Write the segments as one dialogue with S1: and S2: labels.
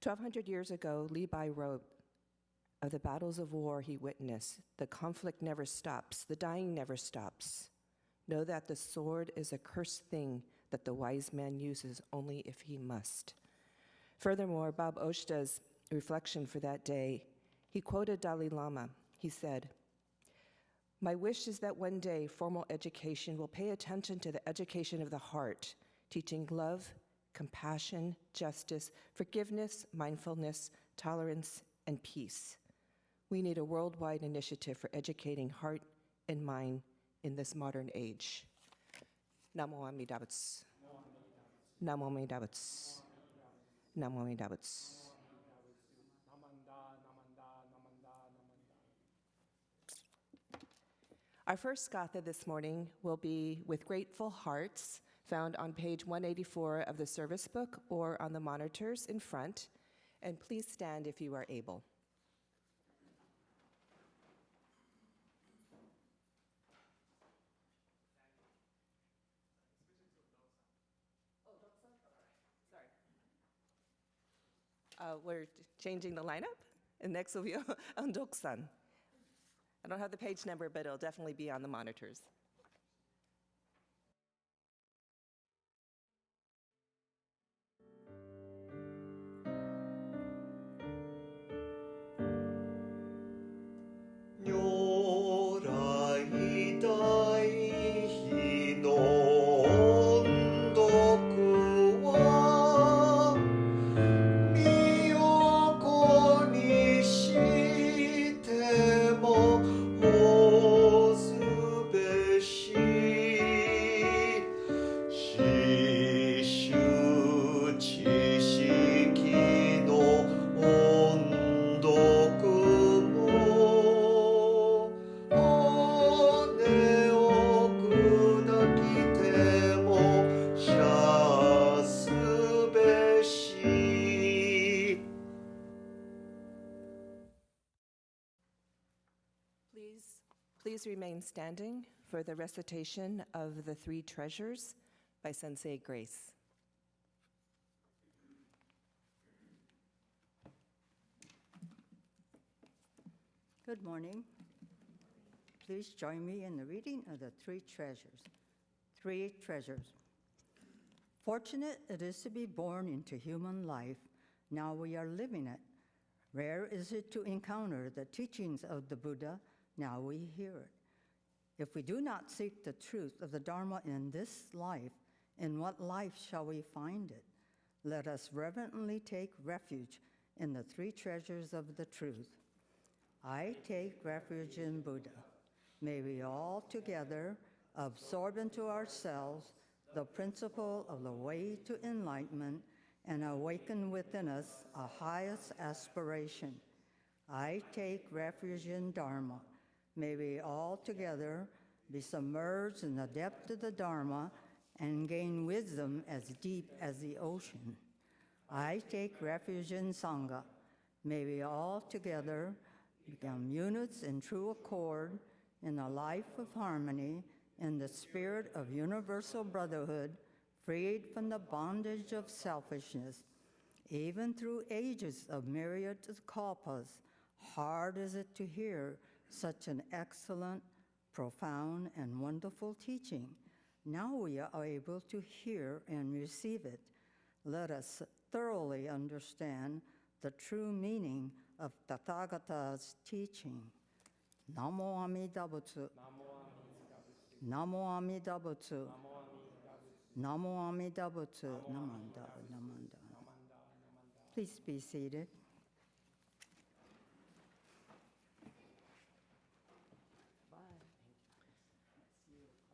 S1: 1,200 years ago, Li Bai wrote, "Of the battles of war he witnessed, the conflict never stops, the dying never stops. Know that the sword is a cursed thing that the wise man uses only if he must." Furthermore, Bob Oshta's reflection for that day, he quoted Dalai Lama. He said, "My wish is that one day formal education will pay attention to the education of the heart, teaching love, compassion, justice, forgiveness, mindfulness, tolerance, and peace. We need a worldwide initiative for educating heart and mind in this modern age." Namo Amida Butsu. Namo Amida Butsu. Namo Amida Butsu. Our first gatha this morning will be With Grateful Hearts, found on page 184 of the service book or on the monitors in front. And please stand if you are able. We're changing the lineup, and next will be on Doksan. I don't have the page number, but it'll definitely be on the monitors. Please remain standing for the recitation of the Three Treasures by Sensei Grace.
S2: Good morning. Please join me in the reading of the Three Treasures. Three Treasures. Fortunate it is to be born into human life. Now we are living it. Rare is it to encounter the teachings of the Buddha. Now we hear it. If we do not seek the truth of the Dharma in this life, in what life shall we find it? Let us reverently take refuge in the three treasures of the truth. I take refuge in Buddha. May we all together absorb into ourselves the principle of the way to enlightenment and awaken within us a highest aspiration. I take refuge in Dharma. May we all together be submerged in the depth of the Dharma and gain wisdom as deep as the ocean. I take refuge in Sangha. May we all together become units in true accord in a life of harmony in the spirit of universal brotherhood, freed from the bondage of selfishness. Even through ages of myriad kalpas, hard is it to hear such an excellent, profound, and wonderful teaching. Now we are able to hear and receive it. Let us thoroughly understand the true meaning of Tathagata's teaching. Namo Amida Butsu. Namo Amida Butsu. Namo Amida Butsu. Namanda, namanda. Please be seated.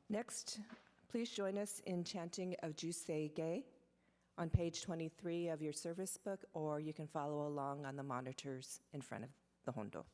S1: Next, please join us in chanting of Jusei Ge on page 23 of your service book, or you can follow along on the monitors in front of the Hondo.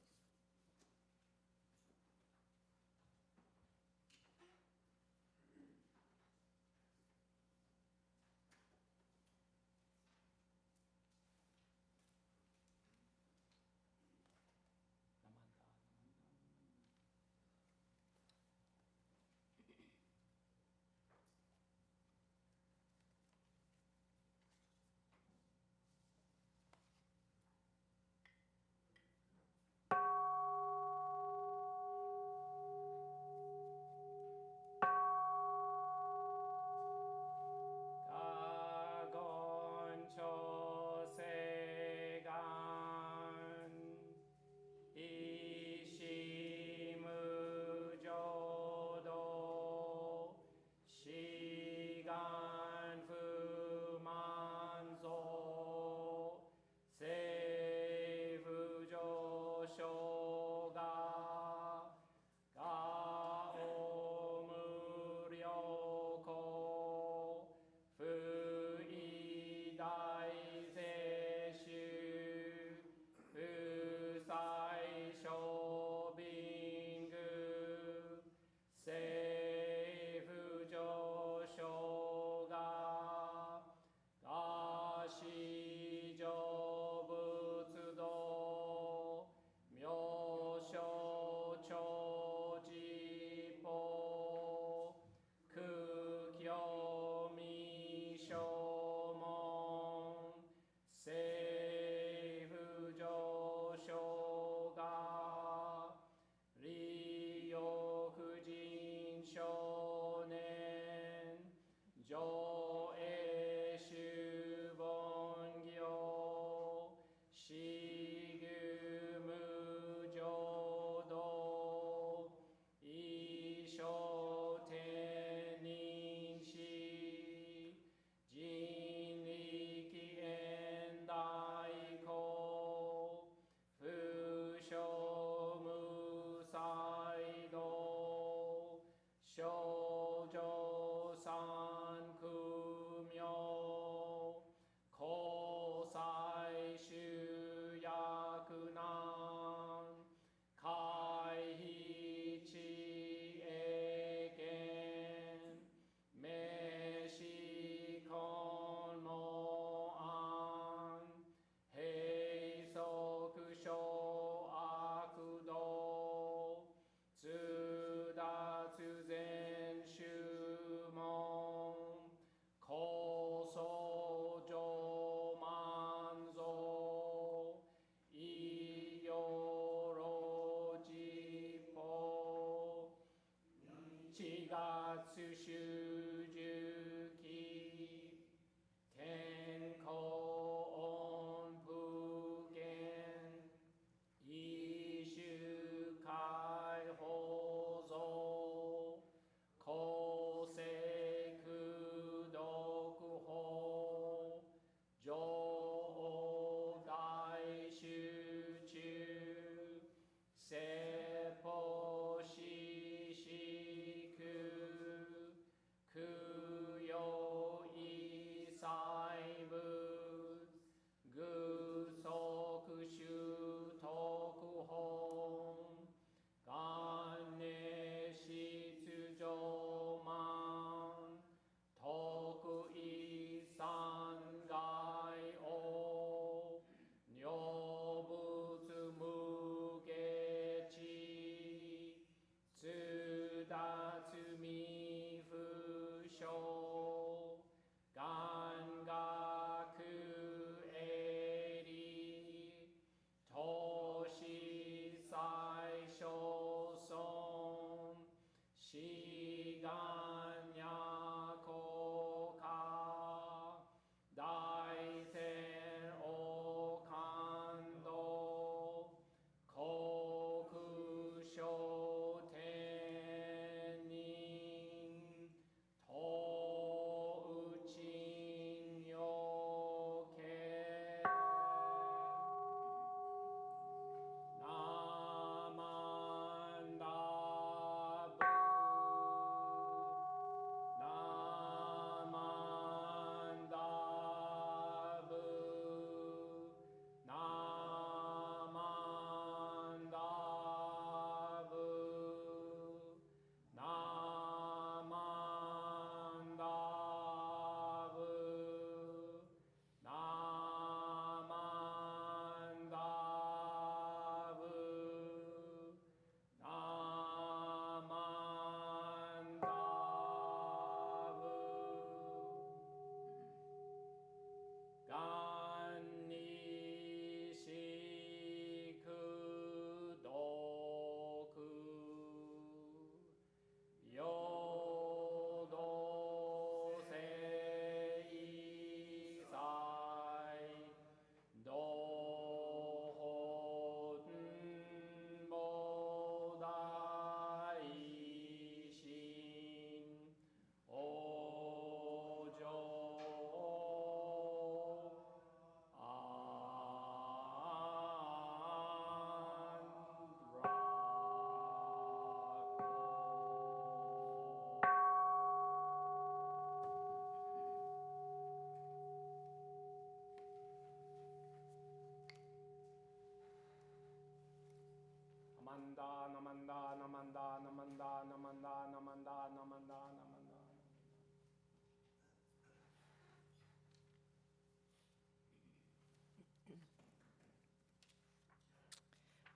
S3: Namanda, namanda, namanda, namanda, namanda, namanda, namanda, namanda.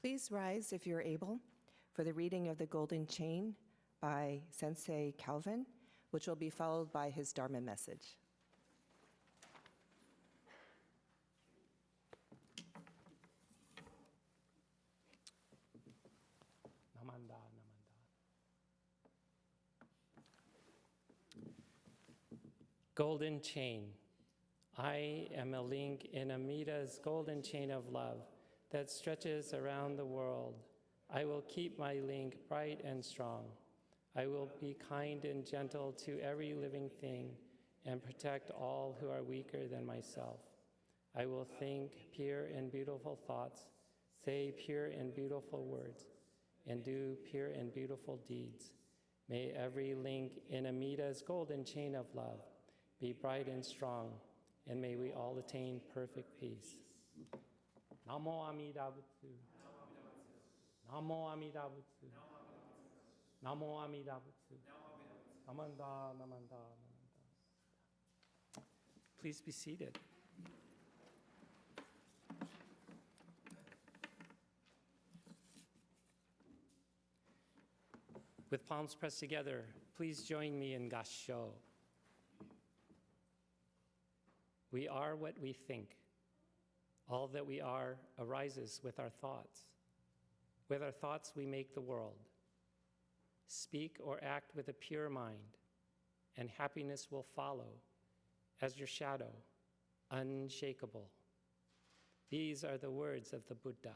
S1: Please rise if you're able for the reading of the Golden Chain by Sensei Calvin, which will be followed by his Dharma message.
S3: Namanda, namanda. Golden chain. I am a link in Amita's golden chain of love that stretches around the world. I will keep my link bright and strong. I will be kind and gentle to every living thing and protect all who are weaker than myself. I will think pure and beautiful thoughts, say pure and beautiful words, and do pure and beautiful deeds. May every link in Amita's golden chain of love be bright and strong, and may we all attain perfect peace. Namo Amida Butsu. Namo Amida Butsu. Namo Amida Butsu. Namanda, namanda, namanda. Please be seated. With palms pressed together, please join me in Gassho. We are what we think. All that we are arises with our thoughts. With our thoughts, we make the world. Speak or act with a pure mind, and happiness will follow as your shadow, unshakable. These are the words of the Buddha.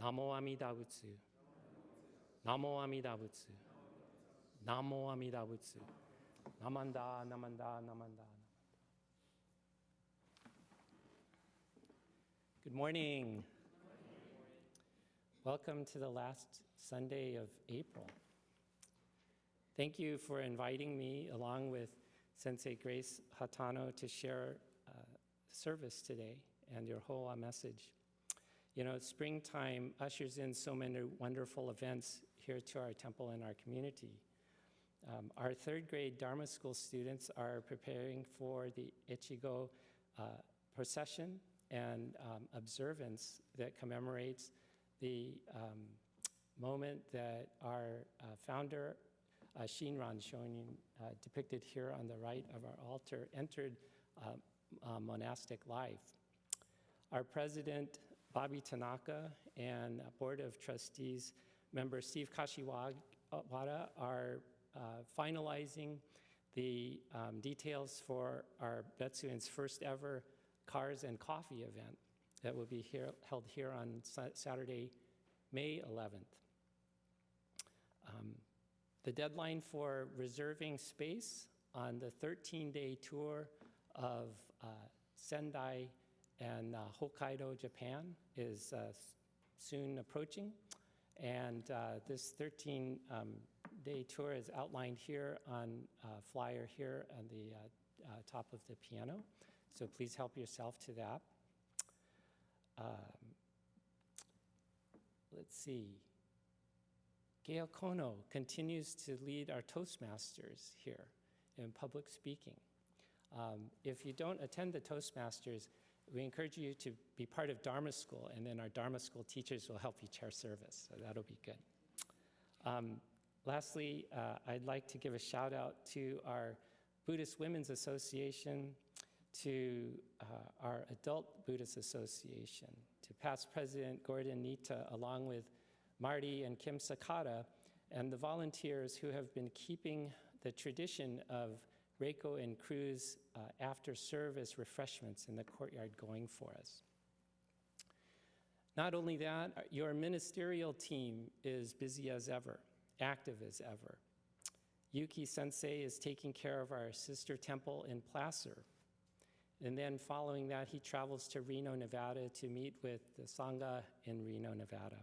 S3: Namo Amida Butsu. Namo Amida Butsu. Namo Amida Butsu. Namanda, namanda, namanda. Good morning. Welcome to the last Sunday of April. Thank you for inviting me, along with Sensei Grace Hatano, to share service today and your whole message. You know, springtime ushers in so many wonderful events here to our temple and our community. Our third grade Dharma school students are preparing for the Ichigo procession and observance that commemorates the moment that our founder, Shinran, depicted here on the right of our altar, entered monastic life. Our president, Bobby Tanaka, and Board of Trustees member Steve Kashiwada are finalizing the details for our Betsuin's first ever Cars and Coffee event that will be held here on Saturday, May 11th. The deadline for reserving space on the 13-day tour of Sendai and Hokkaido, Japan is soon approaching. And this 13-day tour is outlined here on a flyer here on the top of the piano. So please help yourself to that. Let's see. Gail Kono continues to lead our Toastmasters here in public speaking. If you don't attend the Toastmasters, we encourage you to be part of Dharma School, and then our Dharma School teachers will help you chair service, so that'll be good. Lastly, I'd like to give a shout out to our Buddhist Women's Association, to our Adult Buddhist Association, to past President Gordon Nita, along with Marty and Kim Sakata, and the volunteers who have been keeping the tradition of Reiko and Cruz after-service refreshments in the courtyard going for us. Not only that, your ministerial team is busy as ever, active as ever. Yuki Sensei is taking care of our sister temple in Placer. And then following that, he travels to Reno, Nevada to meet with the Sangha in Reno, Nevada.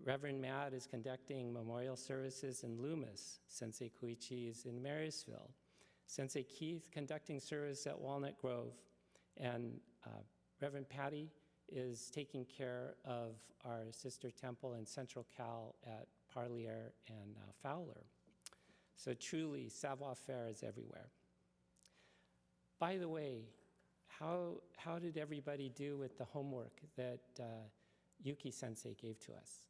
S3: Reverend Matt is conducting memorial services in Loomis. Sensei Koichi is in Marysville. Sensei Keith conducting service at Walnut Grove. And Reverend Patty is taking care of our sister temple in Central Cal at Parlier and Fowler. So truly, savoir-faire is everywhere. By the way, how did everybody do with the homework that Yuki Sensei gave to us?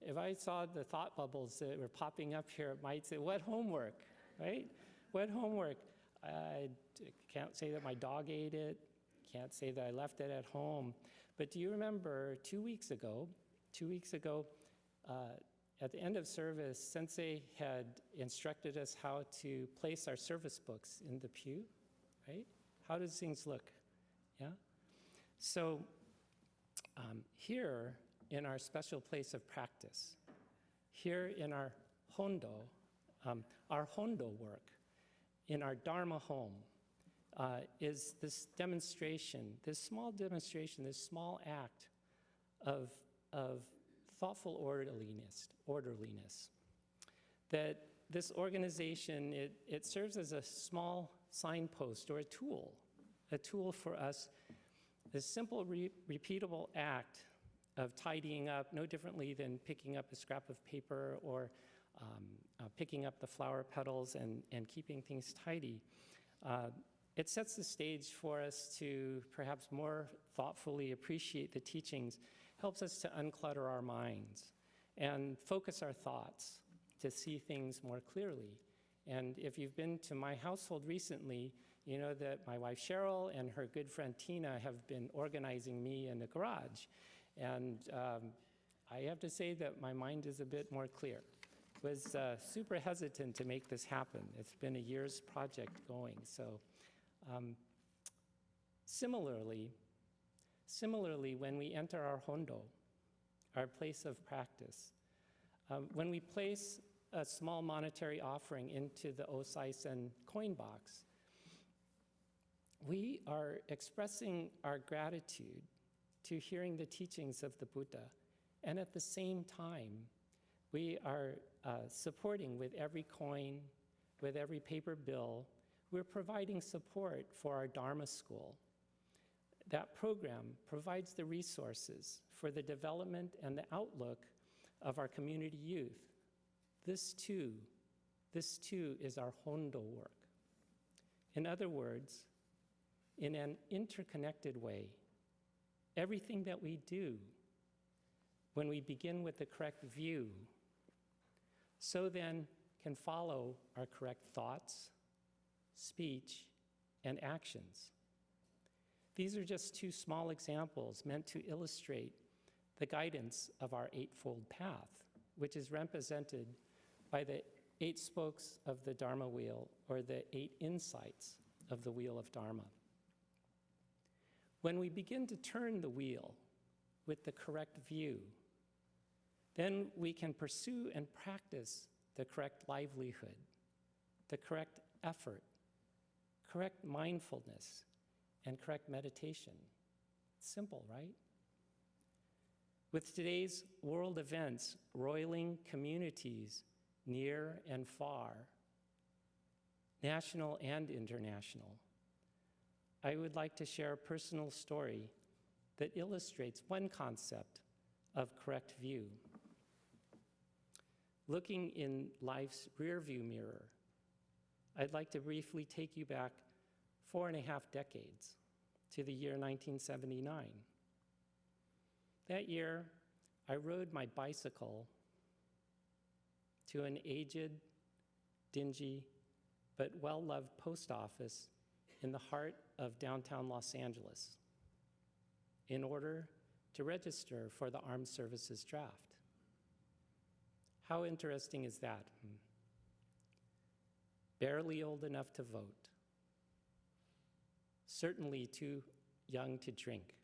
S3: If I saw the thought bubbles that were popping up here, it might say, what homework, right? What homework? I can't say that my dog ate it, can't say that I left it at home. But do you remember 2 weeks ago, at the end of service, Sensei had instructed us how to place our service books in the pew, right? How does things look? Yeah? So here in our special place of practice, here in our hondo work, in our Dharma home, is this demonstration, this small demonstration, this small act of thoughtful orderliness. That this organization, it serves as a small signpost or a tool for us, this simple, repeatable act of tidying up, no differently than picking up a scrap of paper or picking up the flower petals and keeping things tidy. It sets the stage for us to perhaps more thoughtfully appreciate the teachings, helps us to unclutter our minds and focus our thoughts to see things more clearly. And if you've been to my household recently, you know that my wife Cheryl and her good friend Tina have been organizing me in the garage. And I have to say that my mind is a bit more clear. was super hesitant to make this happen. It's been a year's project going. So similarly, when we enter our hondo, our place of practice, when we place a small monetary offering into the osaisen coin box, we are expressing our gratitude to hearing the teachings of the Buddha. And at the same time, we are supporting with every coin, with every paper bill, we're providing support for our Dharma school. That program provides the resources for the development and the outlook of our community youth. This too is our hondo work. In other words, in an interconnected way, everything that we do, when we begin with the correct view, so then can follow our correct thoughts, speech, and actions. These are just two small examples meant to illustrate the guidance of our Eightfold Path, which is represented by the 8 spokes of the Dharma wheel, or the 8 insights of the wheel of Dharma. When we begin to turn the wheel with the correct view, then we can pursue and practice the correct livelihood, the correct effort, correct mindfulness, and correct meditation. Simple, right? With today's world events roiling communities near and far, national and international, I would like to share a personal story that illustrates one concept of correct view. Looking in life's rearview mirror, I'd like to briefly take you back 4.5 decades to the year 1979. That year, I rode my bicycle to an aged, dingy, but well-loved post office in the heart of downtown Los Angeles in order to register for the Armed Services Draft. How interesting is that? Barely old enough to vote. Certainly too young to drink.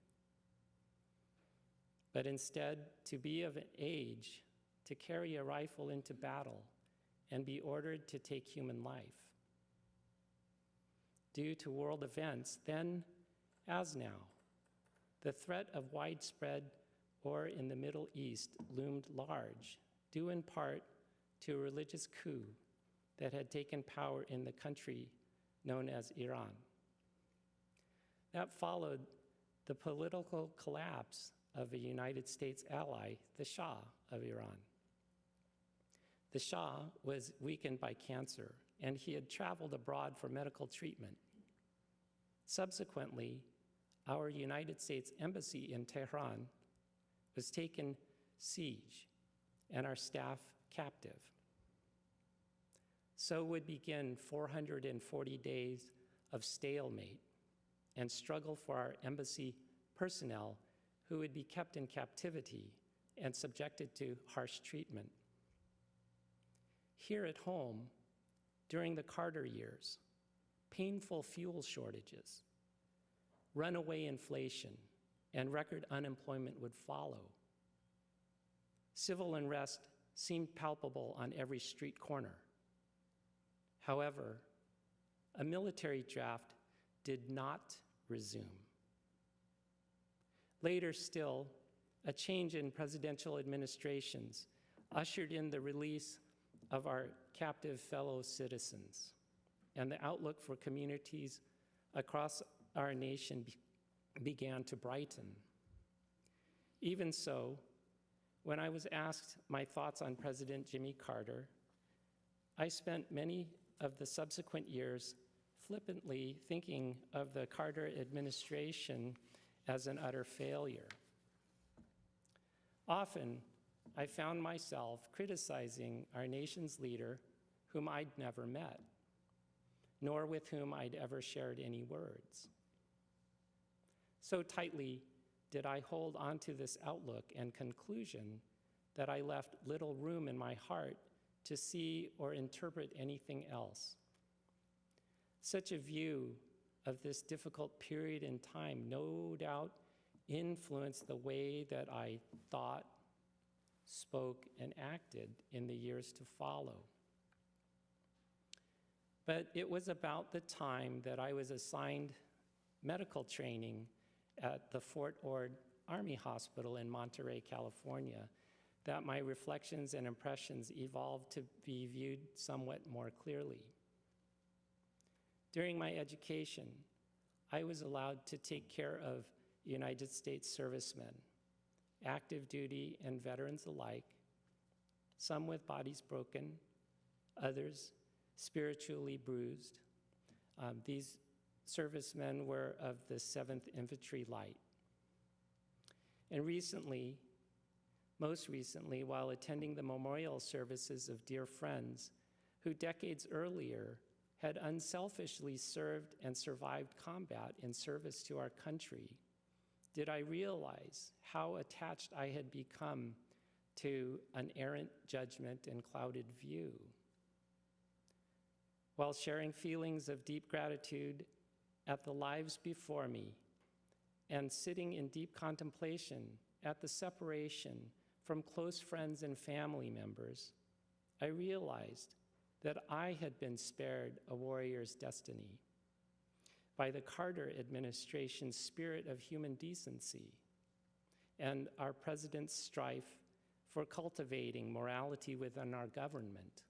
S3: But instead, to be of an age to carry a rifle into battle and be ordered to take human life. Due to world events, then as now, the threat of widespread war in the Middle East loomed large, due in part to a religious coup that had taken power in the country known as Iran. That followed the political collapse of a United States ally, the Shah of Iran. The Shah was weakened by cancer, and he had traveled abroad for medical treatment. Subsequently, our United States Embassy in Tehran was taken siege, and our staff captive. So would begin 440 days of stalemate and struggle for our embassy personnel who would be kept in captivity and subjected to harsh treatment. Here at home, during the Carter years, painful fuel shortages, runaway inflation, and record unemployment would follow. Civil unrest seemed palpable on every street corner. However, a military draft did not resume. Later still, a change in presidential administrations ushered in the release of our captive fellow citizens, and the outlook for communities across our nation began to brighten. Even so, when I was asked my thoughts on President Jimmy Carter, I spent many of the subsequent years flippantly thinking of the Carter administration as an utter failure. Often, I found myself criticizing our nation's leader, whom I'd never met, nor with whom I'd ever shared any words. So tightly did I hold onto this outlook and conclusion that I left little room in my heart to see or interpret anything else. Such a view of this difficult period in time no doubt influenced the way that I thought, spoke, and acted in the years to follow. But it was about the time that I was assigned medical training at the Fort Ord Army Hospital in Monterey, California, that my reflections and impressions evolved to be viewed somewhat more clearly. During my education, I was allowed to take care of United States servicemen, active duty and veterans alike, some with bodies broken, others spiritually bruised. These servicemen were of the 7th Infantry Light. And recently, most recently, while attending the memorial services of dear friends who decades earlier had unselfishly served and survived combat in service to our country, did I realize how attached I had become to an errant judgment and clouded view. While sharing feelings of deep gratitude at the lives before me and sitting in deep contemplation at the separation from close friends and family members, I realized that I had been spared a warrior's destiny by the Carter administration's spirit of human decency and our president's strife for cultivating morality within our government.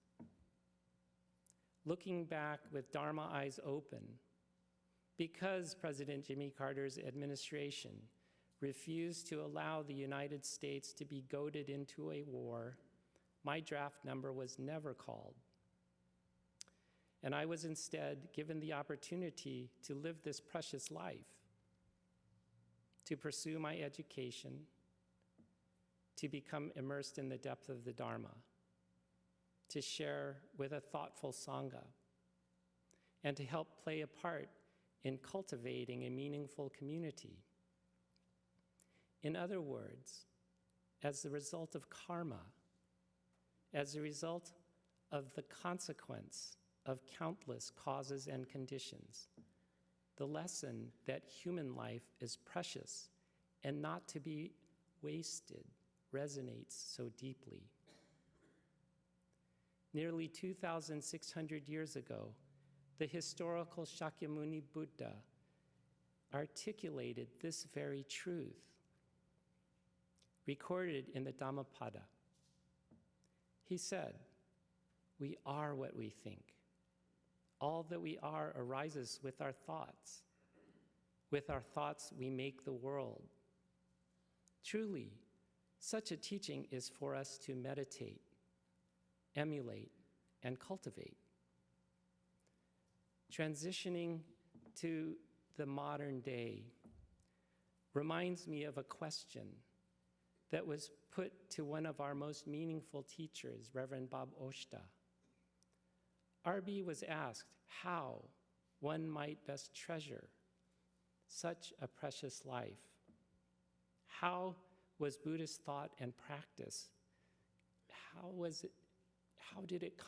S3: Looking back with Dharma eyes open, because President Jimmy Carter's administration refused to allow the United States to be goaded into a war, my draft number was never called. And I was instead given the opportunity to live this precious life, to pursue my education, to become immersed in the depth of the Dharma, to share with a thoughtful Sangha, and to help play a part in cultivating a meaningful community. In other words, as the result of karma, as a result of the consequence of countless causes and conditions, the lesson that human life is precious and not to be wasted resonates so deeply. Nearly 2,600 years ago, the historical Shakyamuni Buddha articulated this very truth, recorded in the Dhammapada. He said, "We are what we think. All that we are arises with our thoughts. With our thoughts, we make the world." Truly, such a teaching is for us to meditate, emulate, and cultivate. Transitioning to the modern day reminds me of a question that was put to one of our most meaningful teachers, Reverend Bob Oshta. R.B. was asked how one might best treasure such a precious life. How was Buddhist thought and practice? How did it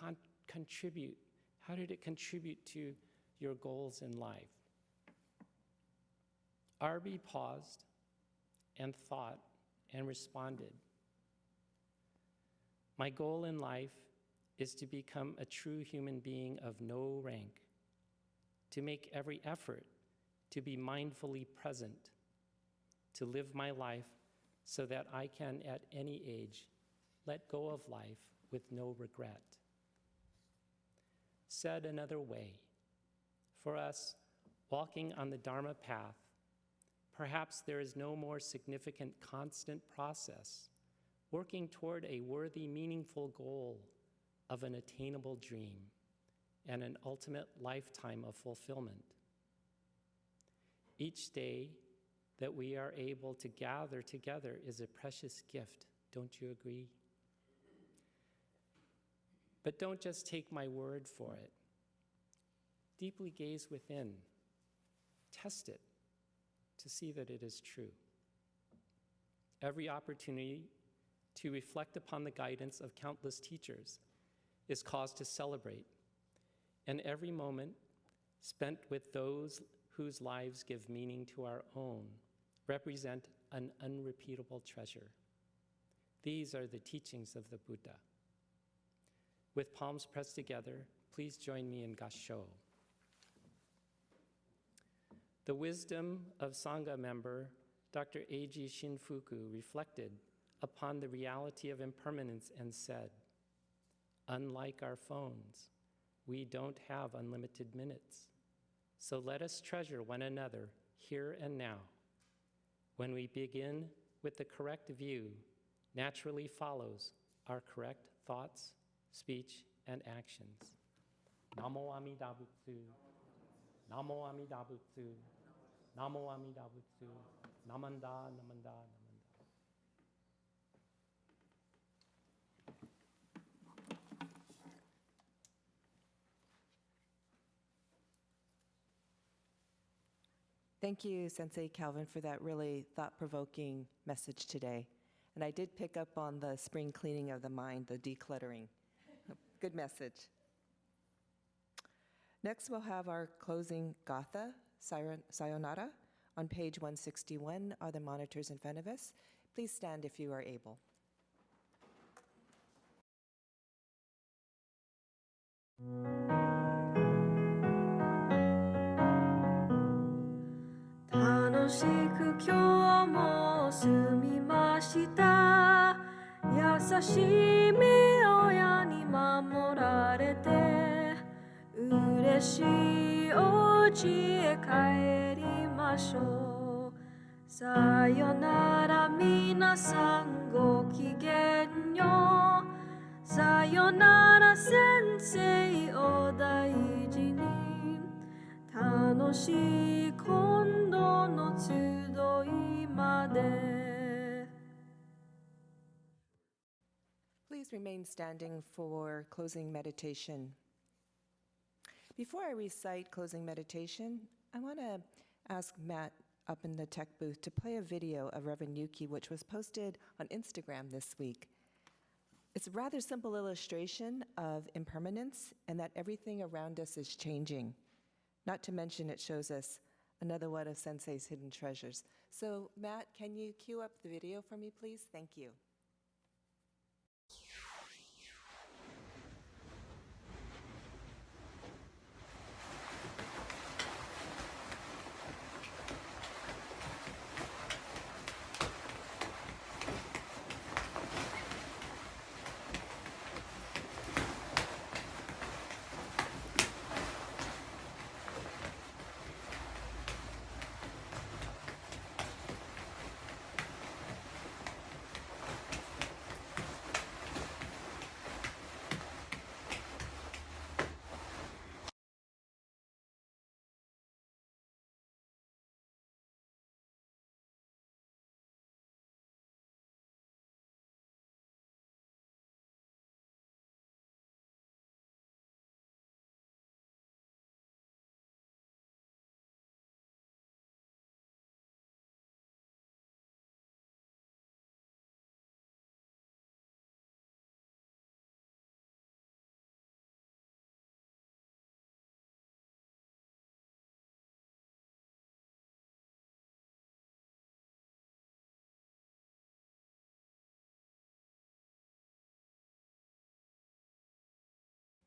S3: contribute? How did it contribute to your goals in life? R.B. paused and thought and responded. My goal in life is to become a true human being of no rank, to make every effort to be mindfully present, to live my life so that I can, at any age, let go of life with no regret. Said another way, for us, walking on the Dharma path, perhaps there is no more significant constant process working toward a worthy, meaningful goal of an attainable dream and an ultimate lifetime of fulfillment. Each day that we are able to gather together is a precious gift, don't you agree? But don't just take my word for it. Deeply gaze within, test it to see that it is true. Every opportunity to reflect upon the guidance of countless teachers is cause to celebrate, and every moment spent with those whose lives give meaning to our own represent an unrepeatable treasure. These are the teachings of the Buddha. With palms pressed together, please join me in Gassho. The wisdom of Sangha member Dr. Eiji Shinfuku reflected upon the reality of impermanence and said, "Unlike our phones, we don't have unlimited minutes. So let us treasure one another here and now. When we begin with the correct view, naturally follows our correct thoughts, speech, and actions." Namo Amida Butsu. Namo Amida Butsu. Namo Amida Butsu. Namanda, namanda, namanda.
S1: Thank you, Sensei Calvin, for that really thought-provoking message today. And I did pick up on the spring cleaning of the mind, the decluttering. Good message. Next, we'll have our closing Gatha, Sayonara. On page 161 are the monitors in front of us. Please stand if you are able. Sayonara, minasan, go kigenyo. Sayonara, sensei, o daiji ni. Tanoshii kondo no tsudoi made. Please remain standing for closing meditation. Before I recite closing meditation, I want to ask Matt up in the tech booth to play a video of Reverend Yuki, which was posted on Instagram this week. It's a rather simple illustration of impermanence and that everything around us is changing. Not to mention it shows us another one of Sensei's hidden treasures. So Matt, can you cue up the video for me, please? Thank you.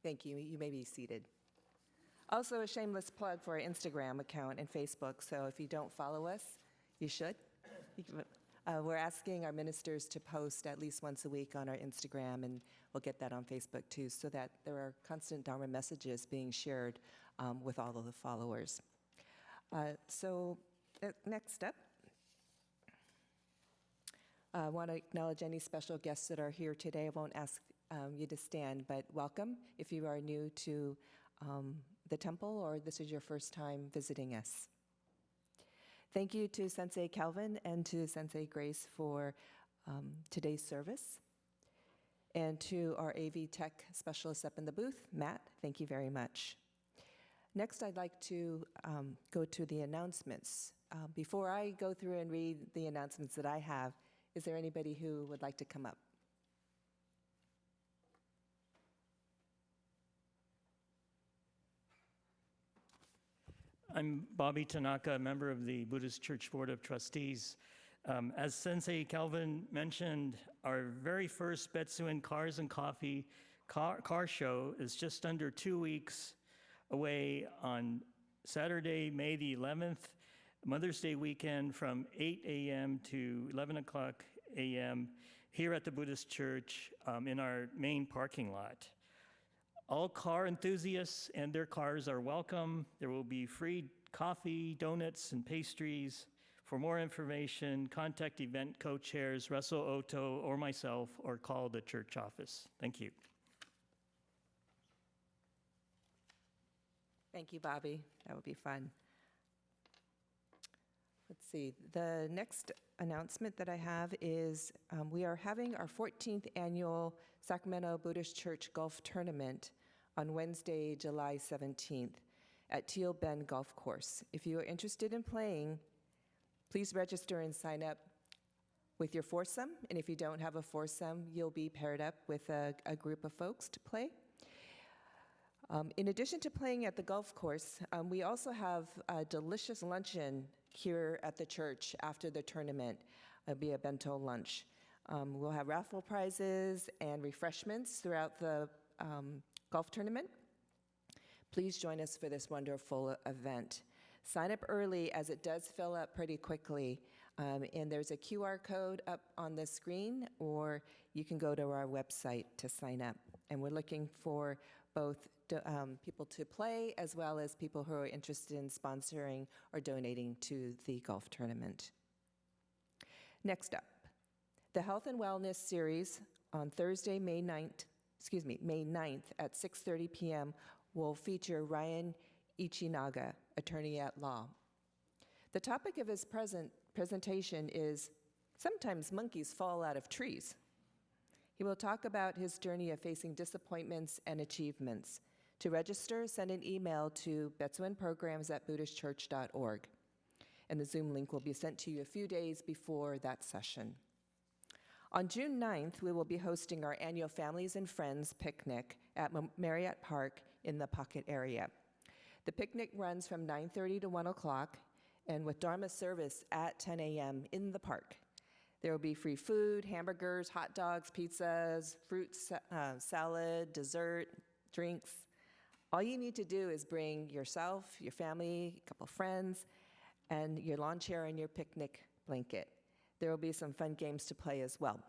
S1: Thank you. You may be seated. Also, a shameless plug for our Instagram account and Facebook, so if you don't follow us, you should. We're asking our ministers to post at least once a week on our Instagram, and we'll get that on Facebook too, so that there are constant Dharma messages being shared with all of the followers. Next up, I want to acknowledge any special guests that are here today. I won't ask you to stand, but welcome if you are new to the temple or this is your first time visiting us. Thank you to Sensei Calvin and to Sensei Grace for today's service. And to our AV Tech specialist up in the booth, Matt, thank you very much. Next, I'd like to go to the announcements. Before I go through and read the announcements that I have, is there anybody who would like to come up?
S4: I'm Bobby Tanaka, a member of the Buddhist Church Board of Trustees. As Sensei Calvin mentioned, our very first Betsuin Cars and Coffee car show is just under 2 weeks away on Saturday, May the 11th, Mother's Day weekend from 8 a.m. to 11 o'clock a.m. here at the Buddhist Church in our main parking lot. All car enthusiasts and their cars are welcome. There will be free coffee, donuts, and pastries. For more information, contact event co-chairs Russell Oto or myself, or call the church office. Thank you.
S1: Thank you, Bobby. That would be fun. Let's see. The next announcement that I have is we are having our 14th annual Sacramento Buddhist Church Golf Tournament on Wednesday, July 17th at Teal Bend Golf Course. If you are interested in playing, please register and sign up with your foursome. And if you don't have a foursome, you'll be paired up with a group of folks to play. In addition to playing at the golf course, we also have a delicious luncheon here at the church after the tournament. It'll be a bento lunch. We'll have raffle prizes and refreshments throughout the golf tournament. Please join us for this wonderful event. Sign up early as it does fill up pretty quickly. And there's a QR code up on the screen, or you can go to our website to sign up. And we're looking for both people to play as well as people who are interested in sponsoring or donating to the golf tournament. Next up, the Health and Wellness Series on Thursday, May 9th at 6:30 p.m. will feature Ryan Ichinaga, attorney at law. The topic of his presentation is Sometimes Monkeys Fall Out of Trees. He will talk about his journey of facing disappointments and achievements. To register, send an email to betsuinprograms@buddhistchurch.org. And the Zoom link will be sent to you a few days before that session. On June 9th, we will be hosting our annual Families and Friends picnic at Marriott Park in the Pocket area. The picnic runs from 9:30 to 1 o'clock, and with Dharma service at 10 a.m. in the park. There will be free food, hamburgers, hot dogs, pizzas, fruit salad, dessert, drinks. All you need to do is bring yourself, your family, a couple friends, and your lawn chair and your picnic blanket. There will be some fun games to play as well.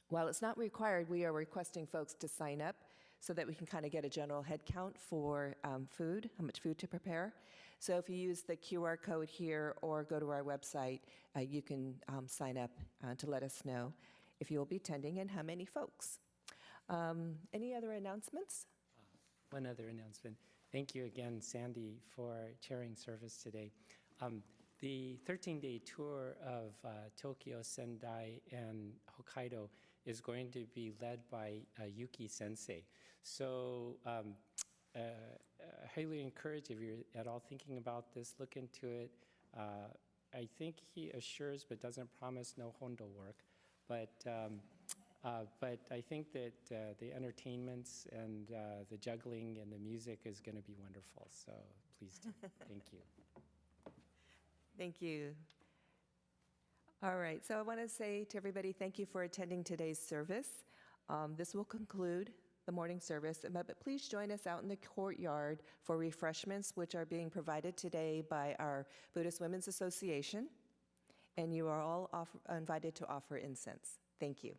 S1: While it's not required, we are requesting folks to sign up so that we can kind of get a general head count for food, how much food to prepare. So if you use the QR code here or go to our website, you can sign up to let us know if you'll be attending and how many folks. Any other announcements?
S3: One other announcement. Thank you again, Sandy, for chairing service today. The 13-day tour of Tokyo, Sendai, and Hokkaido is going to be led by Yuki Sensei. So I highly encourage, if you're at all thinking about this, look into it. I think he assures but doesn't promise no Hondo work. But I think that the entertainments and the juggling and the music is going to be wonderful. So please do. Thank you.
S1: Thank you. All right, so I want to say to everybody, thank you for attending today's service. This will conclude the morning service, but please join us out in the courtyard for refreshments, which are being provided today by our Buddhist Women's Association, and you are all invited to offer incense. Thank you.